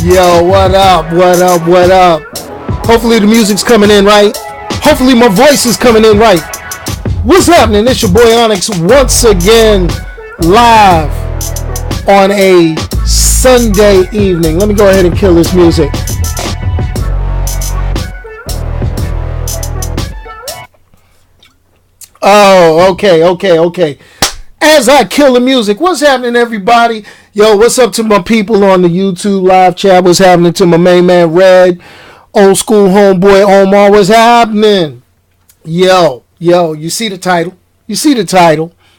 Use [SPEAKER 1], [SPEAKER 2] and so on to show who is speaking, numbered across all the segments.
[SPEAKER 1] Yo, what up, what up, what up? Hopefully the music's coming in right. Hopefully my voice is coming in right. What's happening? It's your boy Onyx once again, live on a Sunday evening. Let me go ahead and kill this music. Oh, okay. As I kill the music, what's happening, everybody? Yo, what's up to my people on the YouTube live chat? What's happening to my main man, Red? Old school homeboy, Omar, what's happening? Yo, you see the title?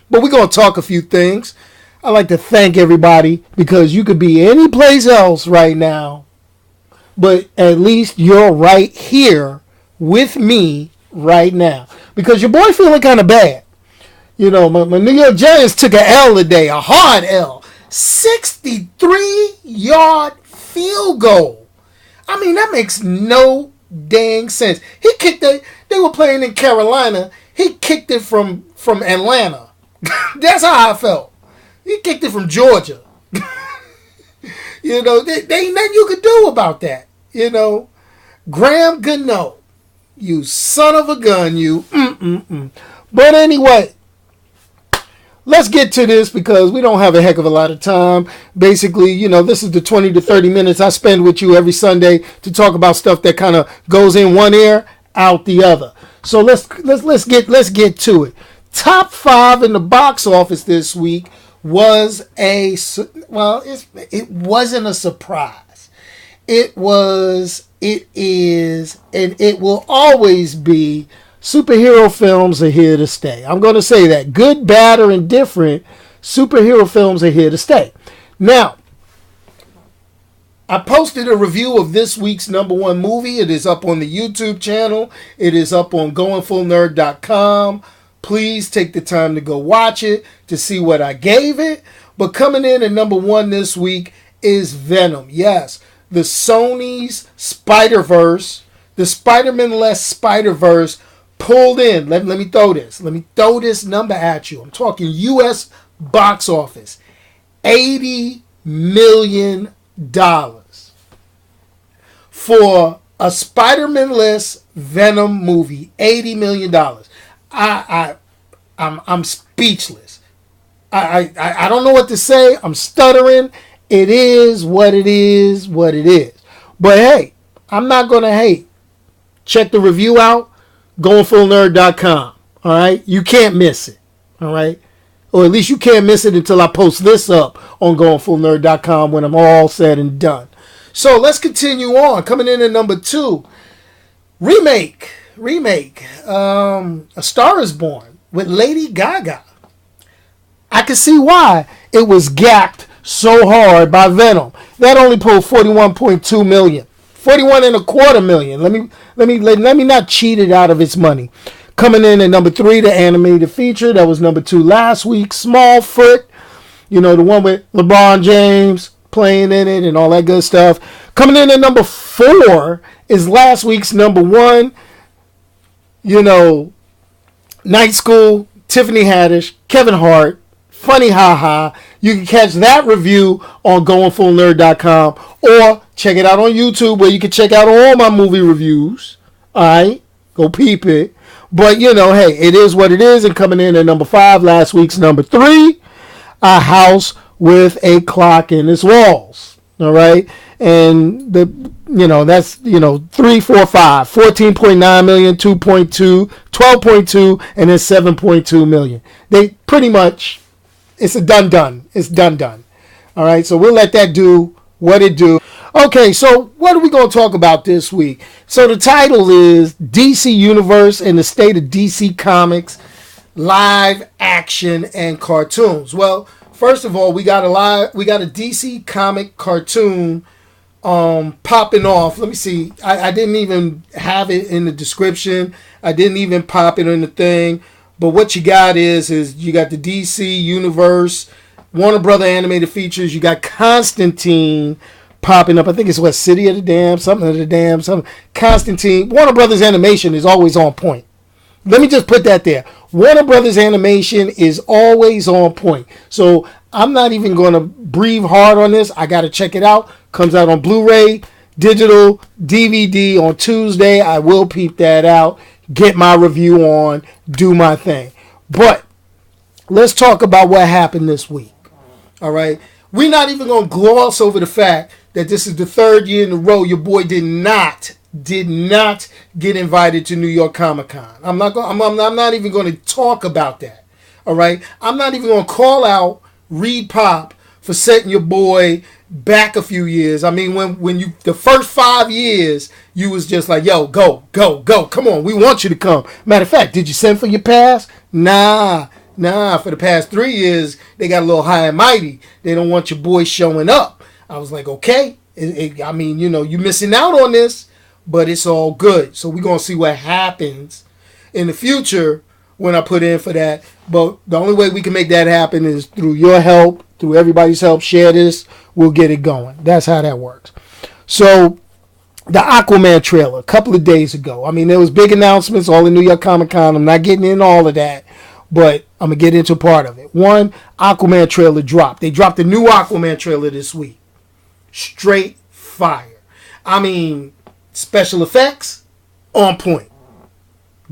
[SPEAKER 1] But we're going to talk a few things. I'd like to thank everybody because you could be any place else right now, but at least you're right here with me right now because your boy feeling kind of bad. You know, my New York Giants took an L today, a hard L. 63-yard field goal. I mean, that makes no dang sense. He kicked it. They were playing in Carolina. He kicked it from Atlanta. That's how I felt. He kicked it from Georgia. You know, there ain't nothing you could do about that. You know, Graham Gano, you son of a gun, you. But anyway, let's get to this because we don't have a heck of a lot of time. Basically, you know, this is the 20 to 30 minutes I spend with you every Sunday to talk about stuff that kind of goes in one ear, out the other. So let's get to it. Top 5 in the box office this week was it wasn't a surprise. It is, and it will always be. Superhero films are here to stay. I'm going to say that. Good, bad, or indifferent, superhero films are here to stay. Now, I posted a review of this week's #1 movie. It is up on the YouTube channel. It is up on GoingFullNerd.com. Please take the time to go watch it to see what I gave it. But coming in at #1 this week is Venom. Yes, the Sony's Spider-Verse, the Spider-Man-less Spider-Verse pulled in. Let me throw this. Let me throw this number at you. I'm talking U.S. box office. $80 million for a Spider-Man-less Venom movie. $80 million. I'm speechless. I don't know what to say. I'm stuttering. It is what it is. But hey, I'm not gonna hate. Check the review out. GoingFullNerd.com. All right, you can't miss it. All right, or at least you can't miss it until I post this up on GoingFullNerd.com when I'm all said and done. So let's continue on. Coming in at #2, remake. A Star Is Born with Lady Gaga. I can see why it was gapped so hard by Venom. That only pulled $41.2 million. $41.25 million. Let me not cheat it out of its money. Coming in at #3, the animated feature that was #2 last week, Smallfoot. You know, the one with LeBron James playing in it and all that good stuff. Coming in at #4 is last week's #1. You know, Night School, Tiffany Haddish, Kevin Hart, Funny Ha Ha. You can catch that review on GoingFullNerd.com or check it out on YouTube where you can check out all my movie reviews. Alright? Go peep it. But, you know, hey, it is what it is. And coming in at #5, last week's #3, A House with a Clock in Its Walls. Alright? And that's 3, 4, 5, 14.9 million, 2.2, 12.2, and then 7.2 million. They pretty much, it's a done. It's done. All right, so we'll let that do what it do. Okay, so what are we going to talk about this week? So the title is DC Universe and the State of DC Comics, Live Action and Cartoons. Well, first of all, we got a DC comic cartoon popping off. Let me see. I didn't even have it in the description. I didn't even pop it in the thing. But what you got is you got the DC Universe, Warner Brother Animated Features. You got Constantine popping up. I think it's City of the Damned, something. Constantine. Warner Brothers Animation is always on point. Let me just put that there. Warner Brothers Animation is always on point. So I'm not even going to breathe hard on this. I got to check it out. Comes out on Blu-ray, digital, DVD on Tuesday. I will peep that out, get my review on, do my thing. But let's talk about what happened this week. All right? We're not even going to gloss over the fact that this is the third year in a row your boy did not get invited to New York Comic Con. I'm not even going to talk about that. All right? I'm not even going to call out Reed Pop for setting your boy back a few years. I mean, when you the first 5 years, you was just like, yo, go. Come on, we want you to come. Matter of fact, did you send for your pass? Nah. For the past 3 years, they got a little high and mighty. They don't want your boy showing up. I was like, okay. I mean, you know, you missing out on this, but it's all good. So we're going to see what happens in the future when I put in for that. But the only way we can make that happen is through your help, through everybody's help. Share this. We'll get it going. That's how that works. So the Aquaman trailer a couple of days ago. I mean, there was big announcements all in New York Comic Con. I'm not getting in all of that, but I'm going to get into part of it. One, Aquaman trailer dropped. They dropped the new Aquaman trailer this week. Straight fire. I mean, special effects, on point.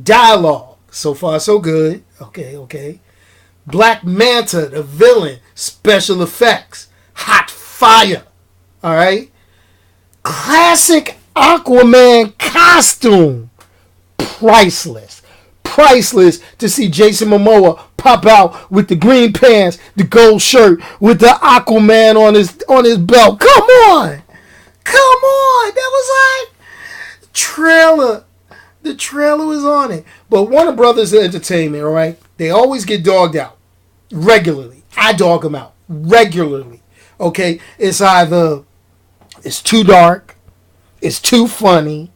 [SPEAKER 1] Dialogue, so far so good. Okay. Black Manta, the villain, special effects, hot fire. All right. Classic Aquaman costume, priceless to see Jason Momoa pop out with the green pants, the gold shirt, with the Aquaman on his belt. Come on. That was like trailer. The trailer was on it. But Warner Brothers Entertainment, all right, they always get dogged out regularly. I dog them out regularly. Okay, it's either it's too dark, it's too funny.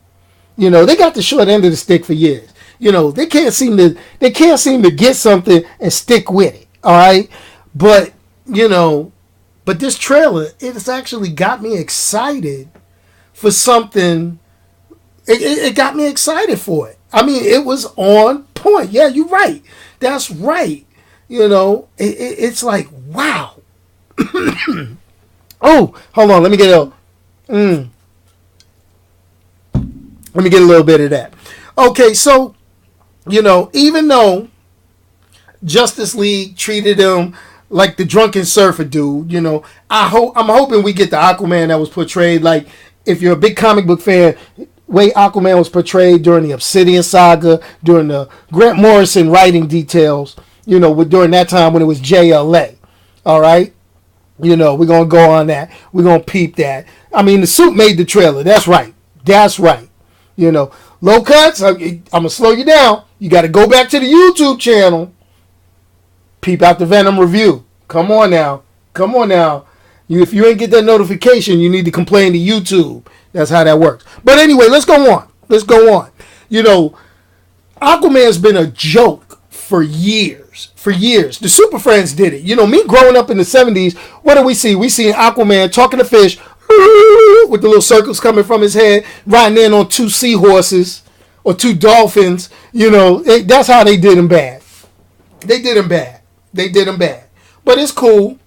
[SPEAKER 1] You know, they got the short end of the stick for years. You know, they can't seem to get something and stick with it. All right, but you know, but this trailer, it has actually got me excited for something. It got me excited for it. I mean, it was on point. Yeah, you're right. That's right. You know, it's like, wow. Oh, hold on. Let me get a little bit of that. Okay, so, you know, even though Justice League treated him like the drunken surfer dude, you know, I'm hoping we get the Aquaman that was portrayed. Like, if you're a big comic book fan, way Aquaman was portrayed during the Obsidian Saga, during the Grant Morrison writing details, you know, during that time when it was JLA. All right? You know, we're going to go on that. We're going to peep that. I mean, the suit made the trailer. That's right. You know, low cuts, I'm going to slow you down. You got to go back to the YouTube channel. Peep out the Venom review. Come on now. If you ain't get that notification, you need to complain to YouTube. That's how that works. But anyway, let's go on. You know, Aquaman's been a joke for years. The Superfriends did it. You know, me growing up in the 70s, what do we see? We see Aquaman talking to fish with the little circles coming from his head, riding in on 2 seahorses or 2 dolphins. You know, that's how they did him bad. They did him bad. But it's cool.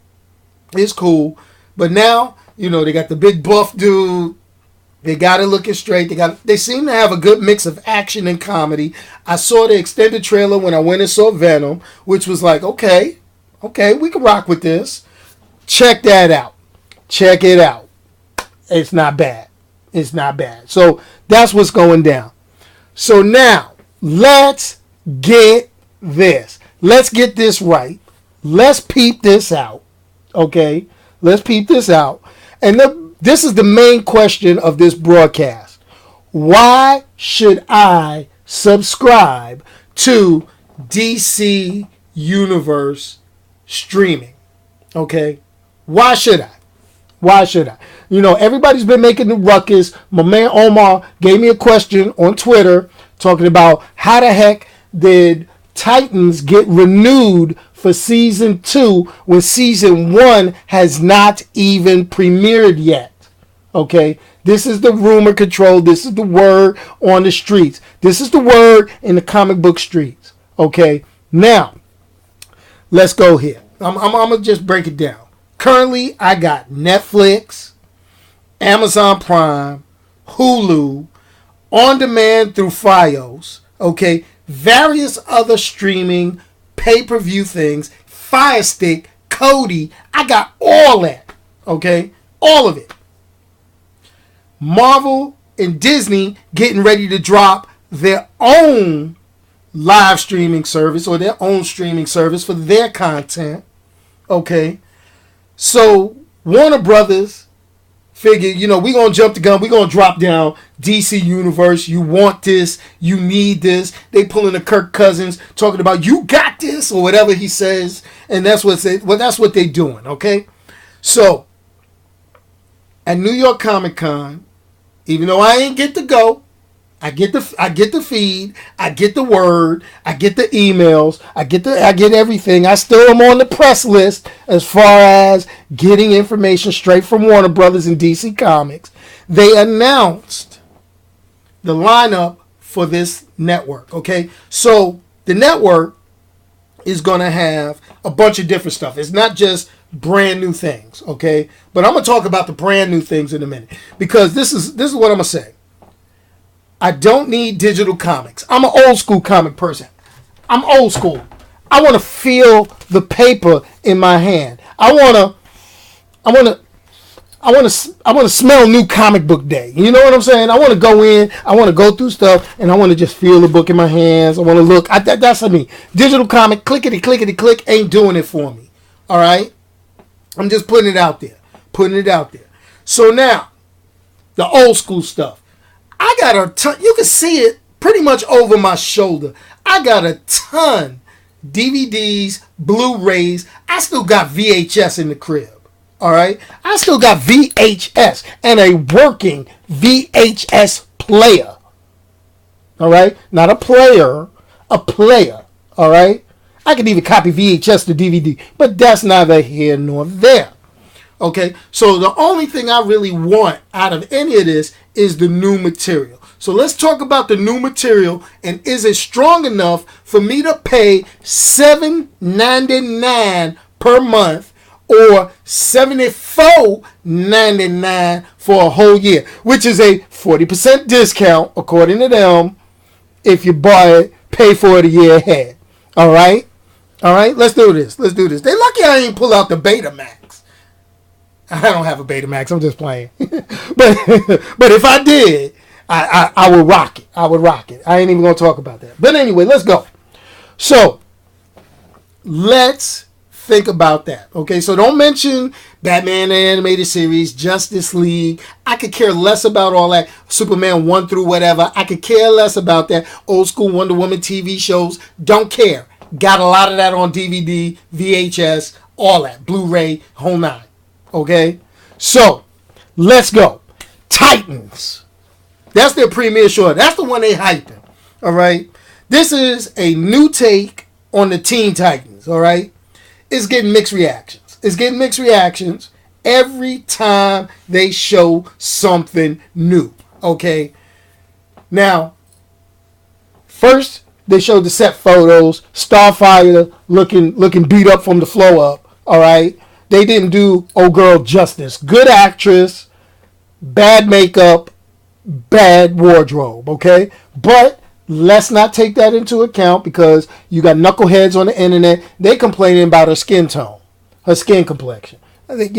[SPEAKER 1] But now, you know, they got the big buff dude. They got it looking straight. They seem to have a good mix of action and comedy. I saw the extended trailer when I went and saw Venom, which was like, okay, we can rock with this. Check that out. Check it out. It's not bad. So that's what's going down. So now, let's get this. Let's get this right. Let's peep this out. Okay? Let's peep this out. And this is the main question of this broadcast. Why should I subscribe to DC Universe streaming? Okay? Why should I? You know, everybody's been making the ruckus. My man Omar gave me a question on Twitter talking about how the heck did Titans get renewed for season 2 when season 1 has not even premiered yet. Okay, this is the rumor control. This is the word on the streets. This is the word in the comic book streets. Okay, Now, let's go here. I'm going to just break it down. Currently, I got Netflix, Amazon Prime, Hulu, on demand through Fios, okay, various other streaming pay-per-view things, Fire Stick, Kodi. I got all that, okay, all of it. Marvel and Disney getting ready to drop their own live streaming service or their own streaming service for their content, okay. So Warner Brothers figured, we're going to jump the gun. We're going to drop down DC Universe. You want this. You need this. They pulling a Kirk Cousins talking about you got this or whatever he says. And that's what they're doing, okay? So at New York Comic Con, even though I ain't get to go, I get the feed, I get the word, I get the emails, I get everything. I still am on the press list as far as getting information straight from Warner Brothers and DC Comics. They announced the lineup for this network, okay? So the network is going to have a bunch of different stuff. It's not just brand new things, okay? But I'm going to talk about the brand new things in a minute because this is what I'm going to say. I don't need digital comics. I'm an old school comic person. I'm old school. I want to feel the paper in my hand. I want to smell new comic book day. You know what I'm saying? I want to go in. I want to go through stuff, and I want to just feel the book in my hands. I want to look. That's what I mean. Digital comic, clickety click, ain't doing it for me. All right. I'm just putting it out there. So now, the old school stuff. I got a ton. You can see it pretty much over my shoulder. I got a ton DVDs, Blu-rays. I still got VHS in the crib. All right. I still got VHS and a working VHS player. All right. Not a player, a player. All right. I can even copy VHS to DVD, but that's neither here nor there. Okay, so the only thing I really want out of any of this is the new material. So let's talk about the new material, and is it strong enough for me to pay $7.99 per month or $74.99 for a whole year, which is a 40% discount according to them if you buy it, pay for it a year ahead. All right, let's do this. They lucky I ain't pull out the Betamax. I don't have a Betamax. I'm just playing. but if I did, I would rock it. I ain't even going to talk about that. But anyway, let's go. So, let's think about that. Okay, so don't mention Batman the Animated Series, Justice League. I could care less about all that. Superman 1 through whatever. I could care less about that. Old school Wonder Woman TV shows. Don't care. Got a lot of that on DVD, VHS, all that. Blu-ray, whole nine. Okay, so let's go. Titans. That's their premiere show. That's the one they hyping. All right. This is a new take on the Teen Titans. All right. It's getting mixed reactions. Every time they show something new. Okay. Now, first they showed the set photos. Starfire looking beat up from the floor up. All right. They didn't do old girl justice. Good actress, bad makeup, bad wardrobe, okay? But let's not take that into account because you got knuckleheads on the internet. They complaining about her skin tone, her skin complexion. I think,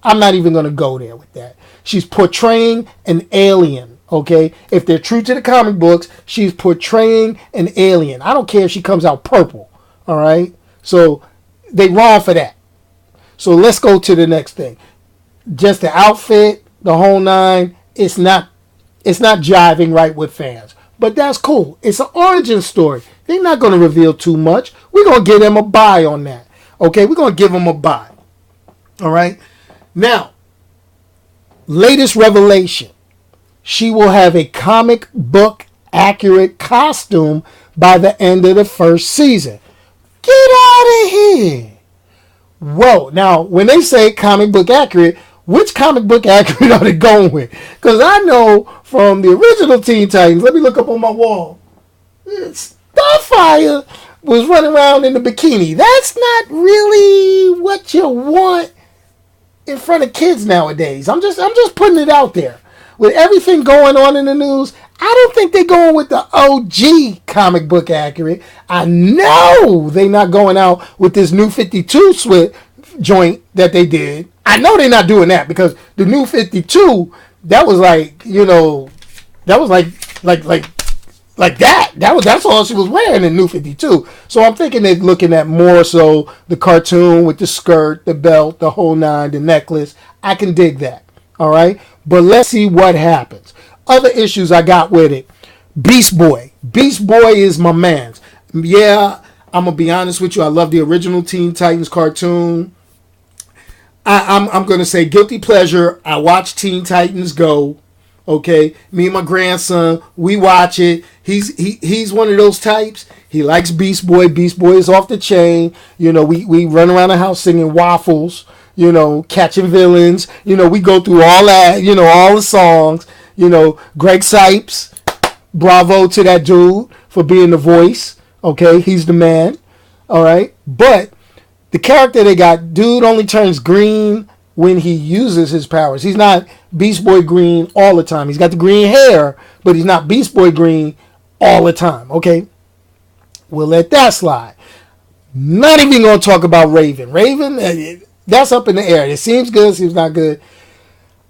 [SPEAKER 1] I'm not even going to go there with that. She's portraying an alien, okay? If they're true to the comic books, she's portraying an alien. I don't care if she comes out purple, all right? So they wrong for that. So let's go to the next thing. Just the outfit, the whole nine, it's not jiving right with fans. But that's cool. It's an origin story. They're not going to reveal too much. We're going to give them a buy on that. Okay, we're going to give them a buy. All right. Now, latest revelation. She will have a comic book accurate costume by the end of the first season. Get out of here. Whoa. Now, when they say comic book accurate, which comic book accurate are they going with? Because I know from the original Teen Titans, let me look up on my wall. Starfire was running around in the bikini. That's not really what you want in front of kids nowadays. I'm just putting it out there. With everything going on in the news, I don't think they're going with the OG comic book accurate. I know they're not going out with this new 52 joint that they did. I know they're not doing that because the new 52, that was like, that was like that. That's all she was wearing in New 52. So I'm thinking they're looking at more so the cartoon with the skirt, the belt, the whole nine, the necklace. I can dig that. All right. But let's see what happens. Other issues I got with it. Beast Boy. Beast Boy is my man's. Yeah, I'm going to be honest with you. I love the original Teen Titans cartoon. I'm going to say guilty pleasure. I watch Teen Titans Go. Okay, me and my grandson, we watch it. He's one of those types. He likes Beast Boy. Beast Boy is off the chain. We run around the house singing waffles. Catching villains. We go through all that. All the songs. Greg Sipes. Bravo to that dude for being the voice. Okay, he's the man. All right, but the character they got, dude only turns green when he uses his powers. He's not Beast Boy green all the time. He's got the green hair, but he's not Beast Boy green all the time. Okay? We'll let that slide. Not even going to talk about Raven. Raven, that's up in the air. It seems good, seems not good.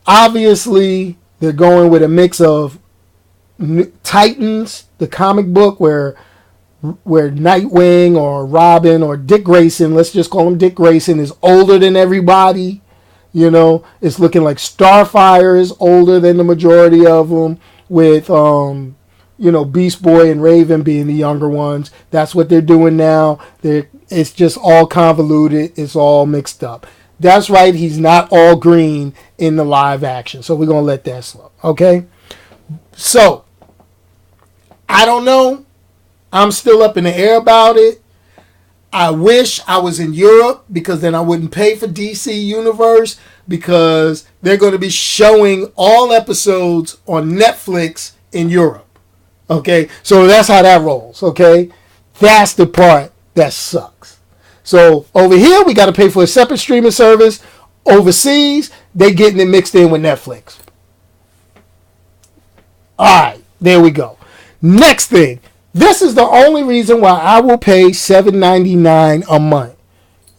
[SPEAKER 1] Obviously, they're going with a mix of Titans, the comic book, where Nightwing or Robin or Dick Grayson, let's just call him Dick Grayson, is older than everybody. It's looking like Starfire is older than the majority of them, with Beast Boy and Raven being the younger ones. That's what they're doing now. It's just all convoluted. It's all mixed up. That's right. He's not all green in the live action. So we're going to let that slow. Okay? So, I don't know. I'm still up in the air about it. I wish I was in Europe because then I wouldn't pay for DC Universe because they're going to be showing all episodes on Netflix in Europe. Okay? So that's how that rolls. Okay? That's the part that sucks. So over here, we got to pay for a separate streaming service. Overseas, they getting it mixed in with Netflix. Alright, there we go. Next thing. This is the only reason why I will pay $7.99 a month.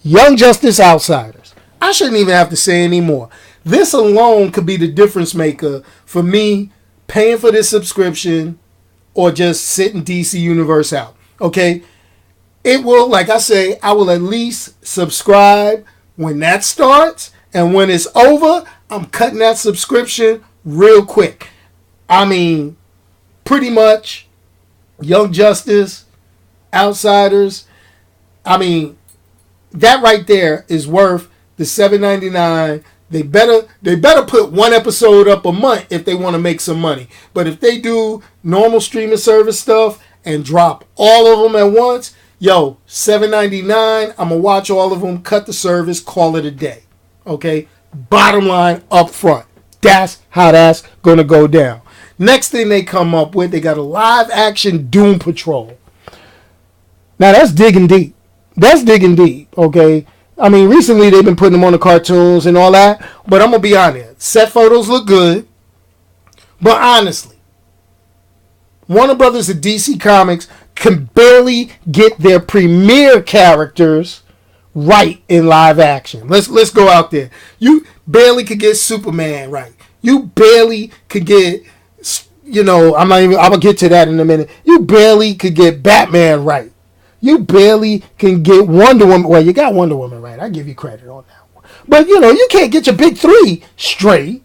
[SPEAKER 1] Young Justice Outsiders. I shouldn't even have to say any more. This alone could be the difference maker for me paying for this subscription or just sitting DC Universe out. Okay? It will, like I say, I will at least subscribe when that starts. And when it's over, I'm cutting that subscription real quick. I mean, pretty much Young Justice, Outsiders. I mean, that right there is worth the $7.99. They better put one episode up a month if they want to make some money. But if they do normal streaming service stuff and drop all of them at once, yo, $7.99. I'm gonna watch all of them, cut the service, call it a day. Okay? Bottom line up front. That's how that's gonna go down. Next thing they come up with, they got a live action Doom Patrol. Now that's digging deep. That's digging deep, okay? I mean, recently they've been putting them on the cartoons and all that, but I'm going to be honest. Set photos look good, but honestly, Warner Brothers and DC Comics can barely get their premier characters right in live action. Let's go out there. You barely could get Superman right. You barely could get, I'm gonna get to that in a minute. You barely could get Batman right. You barely can get Wonder Woman. Well, you got Wonder Woman right. I give you credit on that one. But you can't get your big three straight.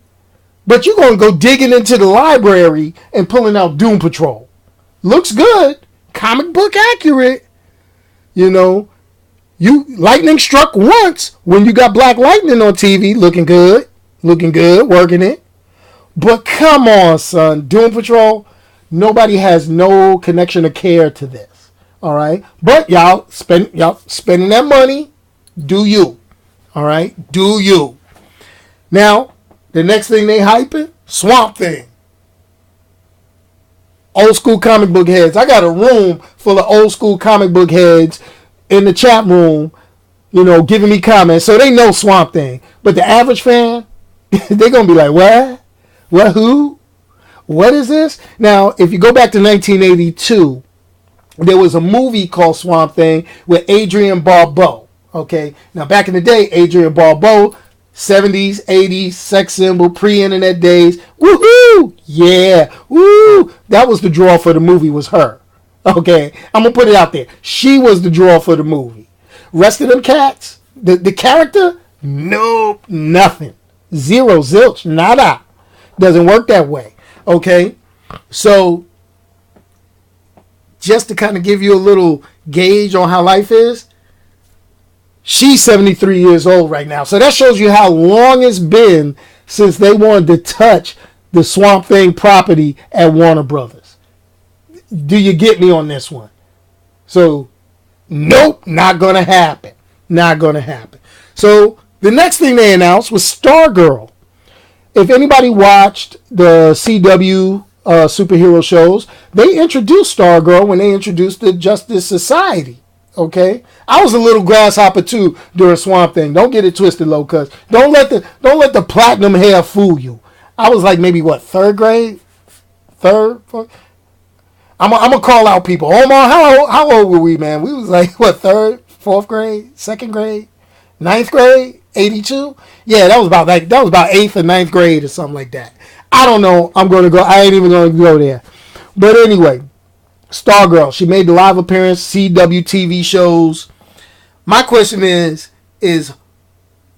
[SPEAKER 1] But you're gonna go digging into the library and pulling out Doom Patrol. Looks good, comic book accurate. You lightning struck once when you got Black Lightning on TV, looking good, working it. But come on, son. Doom Patrol, nobody has no connection or care to this. All right? But y'all spending that money, do you. All right? Do you. Now, the next thing they hyping, Swamp Thing. old school comic book heads. I got a room full of old school comic book heads in the chat room, giving me comments. So they know Swamp Thing. But the average fan, they're going to be like, what? What, who? What is this? Now, if you go back to 1982, there was a movie called Swamp Thing with Adrian Barbeau. Okay? Now, back in the day, Adrian Barbeau, 70s, 80s, sex symbol, pre-internet days. Woohoo! Yeah. Woo! That was the draw for the movie, was her. Okay? I'm going to put it out there. She was the draw for the movie. Rest of them cats, the character, nope, nothing. Zero, zilch, nada. Doesn't work that way. Okay? So, just to kind of give you a little gauge on how life is, she's 73 years old right now. So that shows you how long it's been since they wanted to touch the Swamp Thing property at Warner Brothers. Do you get me on this one? So, nope, not going to happen. Not going to happen. So, the next thing they announced was Stargirl. If anybody watched the CW superhero shows, they introduced Stargirl when they introduced the Justice Society. Okay, I was a little grasshopper too during Swamp Thing. Don't get it twisted, low cuts. Don't let the platinum hair fool you. I was like maybe third grade, fourth? I'm gonna call out people. Omar, how old were we, man? We was like third, fourth grade, second grade, ninth grade, 82. Yeah, that was about 8th or 9th grade or something like that. I don't know. I ain't even gonna go there. But anyway, Stargirl. She made the live appearance, CW TV shows. My question is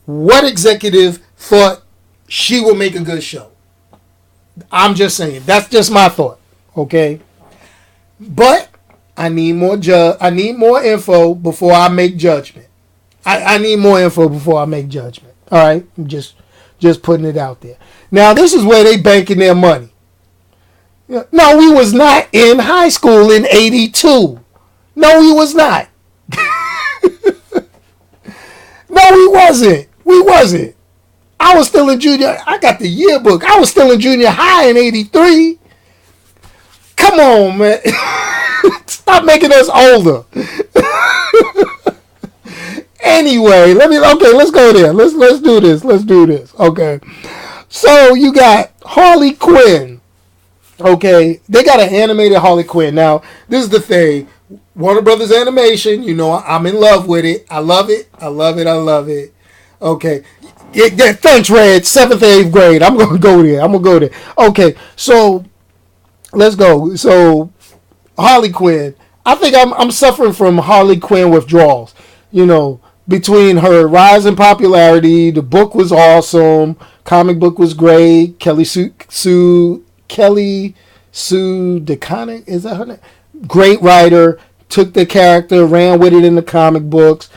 [SPEAKER 1] what executive thought she will make a good show? I'm just saying. That's just my thought. Okay? But I need more info before I make judgment. I need more info before I make judgment. All right? I'm just putting it out there. Now, this is where they banking their money. No, we was not in high school in 82. No, we was not. No, we wasn't. We wasn't. I was still in junior. I got the yearbook. I was still in junior high in 83. Come on, man. Stop making us older. Anyway, let's go there. Let's do this. Let's do this. Okay. So you got Harley Quinn. Okay, they got an animated Harley Quinn. Now, this is the thing. Warner Brothers Animation, I'm in love with it. I love it. I love it. I love it. Okay. Thanks, Red. 7th, 8th grade. I'm going to go there. Okay, so let's go. So, Harley Quinn. I think I'm suffering from Harley Quinn withdrawals. Between her rise in popularity, the book was awesome. Comic book was great. Kelly Sue DeConnick, is that her name? Great writer, took the character, ran with it in the comic books.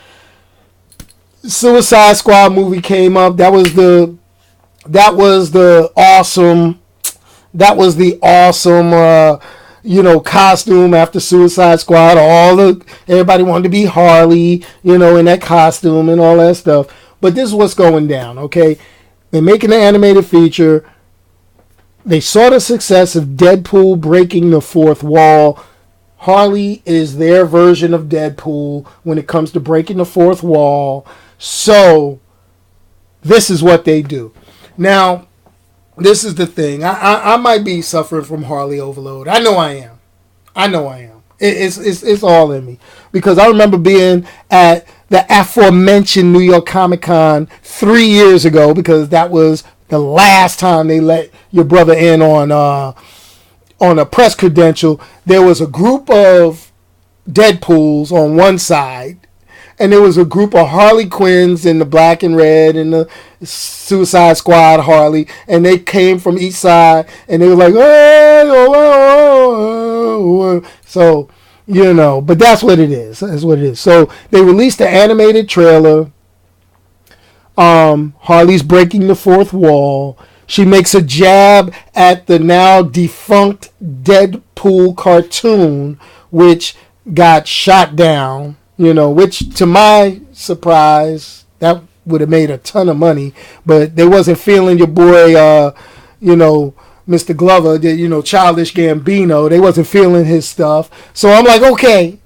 [SPEAKER 1] Suicide Squad movie came up. That was the awesome costume after Suicide Squad. Everybody wanted to be Harley, in that costume and all that stuff. But this is what's going down, okay? They're making an animated feature. They saw the success of Deadpool breaking the fourth wall. Harley is their version of Deadpool when it comes to breaking the fourth wall. So, this is what they do. Now, this is the thing. I might be suffering from Harley overload. I know I am. It's all in me. Because I remember being at the aforementioned New York Comic Con 3 years ago, because that was the last time they let your brother in on a press credential. There was a group of Deadpools on one side, and there was a group of Harley Quinns in the black and red and the Suicide Squad Harley, and they came from each side, and they were like, so, but that's what it is. That's what it is. So they released the animated trailer. Harley's breaking the fourth wall. She makes a jab at the now defunct Deadpool cartoon, which got shot down, which to my surprise, that would have made a ton of money, but they wasn't feeling your boy, Mr. Glover, the Childish Gambino. They wasn't feeling his stuff. So I'm like, okay,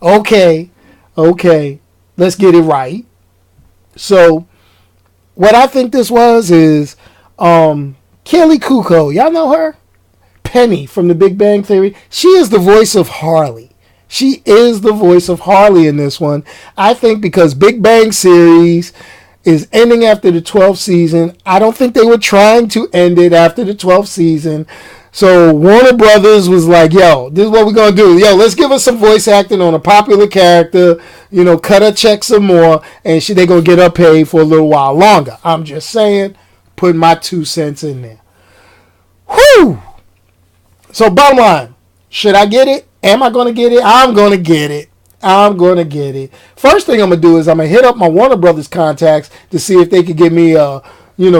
[SPEAKER 1] let's get it right. So what I think this was is Kelly Kuko. Y'all know her? Penny from The Big Bang Theory. She is the voice of Harley. She is the voice of Harley in this one. I think because Big Bang series is ending after the 12th season. I don't think they were trying to end it after the 12th season. So Warner Brothers was like, yo, this is what we're going to do. Yo, let's give us some voice acting on a popular character. Cut her check some more. And they're going to get her paid for a little while longer. I'm just saying, putting my 2 cents in there. Whew! So bottom line, should I get it? Am I going to get it? I'm going to get it. First thing I'm going to do is I'm going to hit up my Warner Brothers contacts to see if they could give me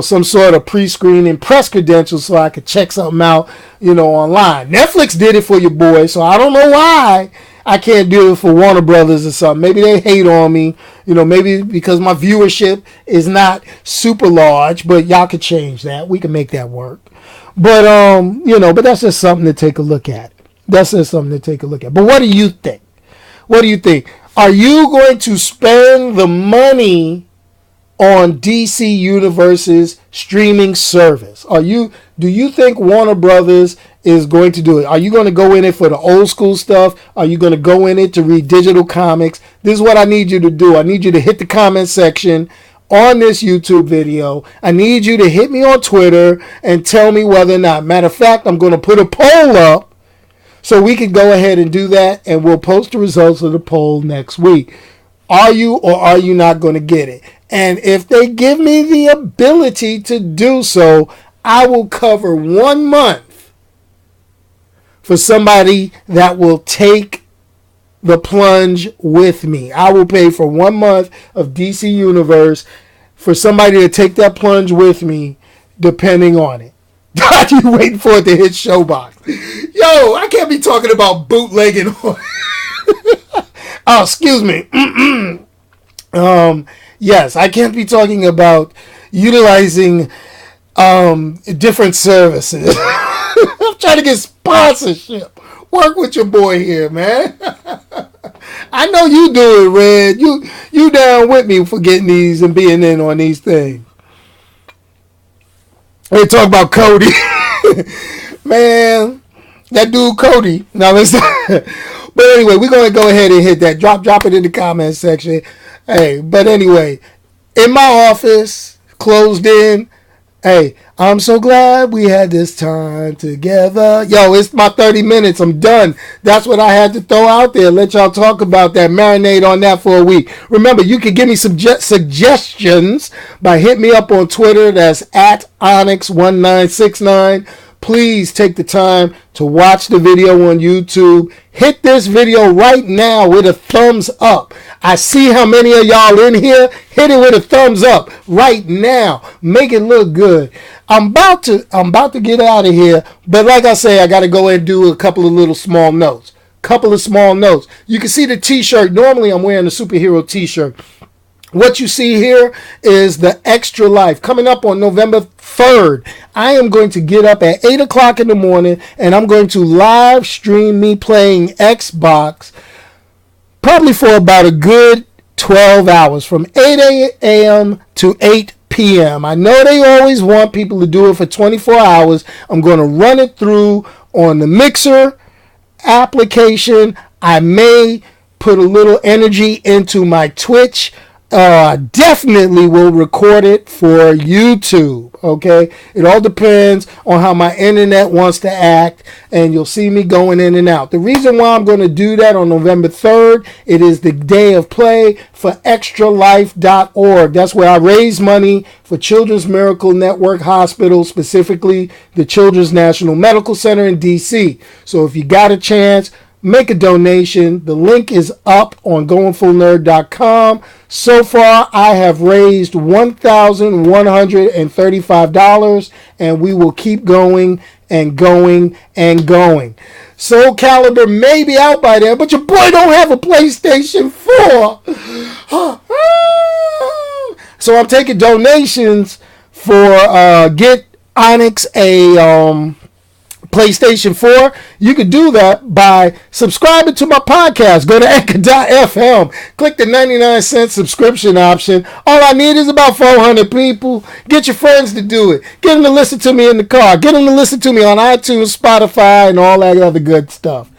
[SPEAKER 1] some sort of pre-screening press credentials so I could check something out, online. Netflix did it for your boy, so I don't know why I can't do it for Warner Brothers or something. Maybe they hate on me, maybe because my viewership is not super large, but y'all could change that. We can make that work. But, but that's just something to take a look at. But what do you think? Are you going to spend the money on DC Universe's streaming service? Do you think Warner Brothers is going to do it? Are you going to go in it for the old school stuff? Are you going to go in it to read digital comics? This is what I need you to do. I need you to hit the comment section on this YouTube video. I need you to hit me on Twitter and tell me whether or not. Matter of fact, I'm going to put a poll up so we can go ahead and do that, and we'll post the results of the poll next week. Are you or are you not going to get it? And if they give me the ability to do so, I will cover 1 month for somebody that will take the plunge with me. I will pay for 1 month of DC Universe for somebody to take that plunge with me, depending on it. You waiting for it to hit Showbox. Yo, I can't be talking about bootlegging. Oh, excuse me. Yes, I can't be talking about utilizing different services. I'm trying to get sponsorship. Work with your boy here, man. I know you do it, Red. You down with me for getting these and being in on these things. They talk about Cody. Man, that dude Cody. Now listen. But anyway, we're going to go ahead and hit that. Drop it in the comment section. Hey, but anyway, in my office, closed in. Hey, I'm so glad we had this time together. Yo, it's my 30 minutes. I'm done. That's what I had to throw out there. Let y'all talk about that. Marinate on that for a week. Remember, you can give me suggestions by hitting me up on Twitter. That's at Onyx1969. Please take the time to watch the video on YouTube. Hit this video right now with a thumbs up. I see how many of y'all in here. Hit it with a thumbs up right now. Make it look good. I'm about to get out of here, but like I say, I got to go and do a couple of little small notes. You can see the t-shirt. Normally I'm wearing a superhero t-shirt. What you see here is the Extra Life. Coming up on November 3rd, I am going to get up at 8 o'clock in the morning and I'm going to live stream me playing Xbox probably for about a good 12 hours from 8 a.m. to 8 p.m. I know they always want people to do it for 24 hours. I'm going to run it through on the Mixer application. I may put a little energy into my Twitch. Definitely will record it for YouTube. Okay, it all depends on how my internet wants to act, and you'll see me going in and out. The reason why I'm going to do that on November 3rd, it is the day of play for extralife.org. That's where I raise money for Children's Miracle Network Hospital, specifically the Children's National Medical Center in DC. So if you got a chance, make a donation. The link is up on GoingFullNerd.com. So far, I have raised $1,135, and we will keep going and going and going. Soul Calibur may be out by then, but your boy don't have a PlayStation 4. So I'm taking donations for Get Onyx a PlayStation 4, you could do that by subscribing to my podcast. Go to anchor.fm, click the 99-cent subscription option. All I need is about 400 people. Get your friends to do it. Get them to listen to me in the car. Get them to listen to me on iTunes, Spotify, and all that other good stuff.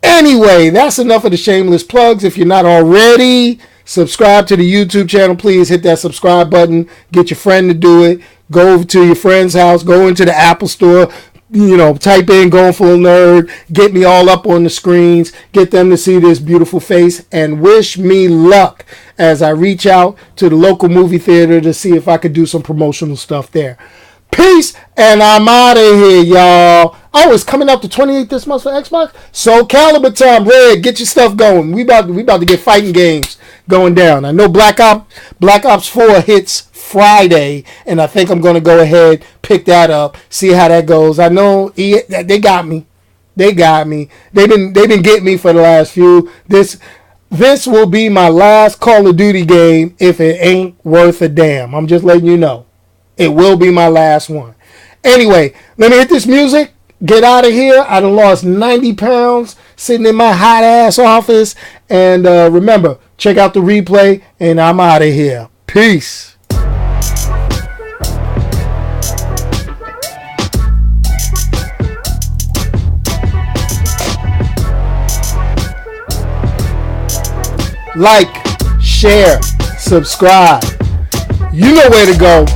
[SPEAKER 1] Anyway, that's enough of the shameless plugs. If you're not already subscribed to the YouTube channel, please hit that subscribe button. Get your friend to do it. Go over to your friend's house. Go into the Apple store. Type in GoingFullNerd. Get me all up on the screens. Get them to see this beautiful face. And wish me luck as I reach out to the local movie theater to see if I could do some promotional stuff there. Peace, and I'm out of here, y'all. Oh, it's coming up to 28th this month for Xbox. Soul Calibur time. Red, get your stuff going. We about to get fighting games going down. I know Black Ops 4 hits Friday, and I think I'm going to go ahead, pick that up, see how that goes. I know they got me. They've been getting me for the last few. This will be my last Call of Duty game if it ain't worth a damn. I'm just letting you know. It will be my last one. Anyway, let me hit this music. Get out of here. I done lost 90 pounds sitting in my hot ass office. And remember, check out the replay. And I'm out of here. Peace. Like, share, subscribe. You know where to go.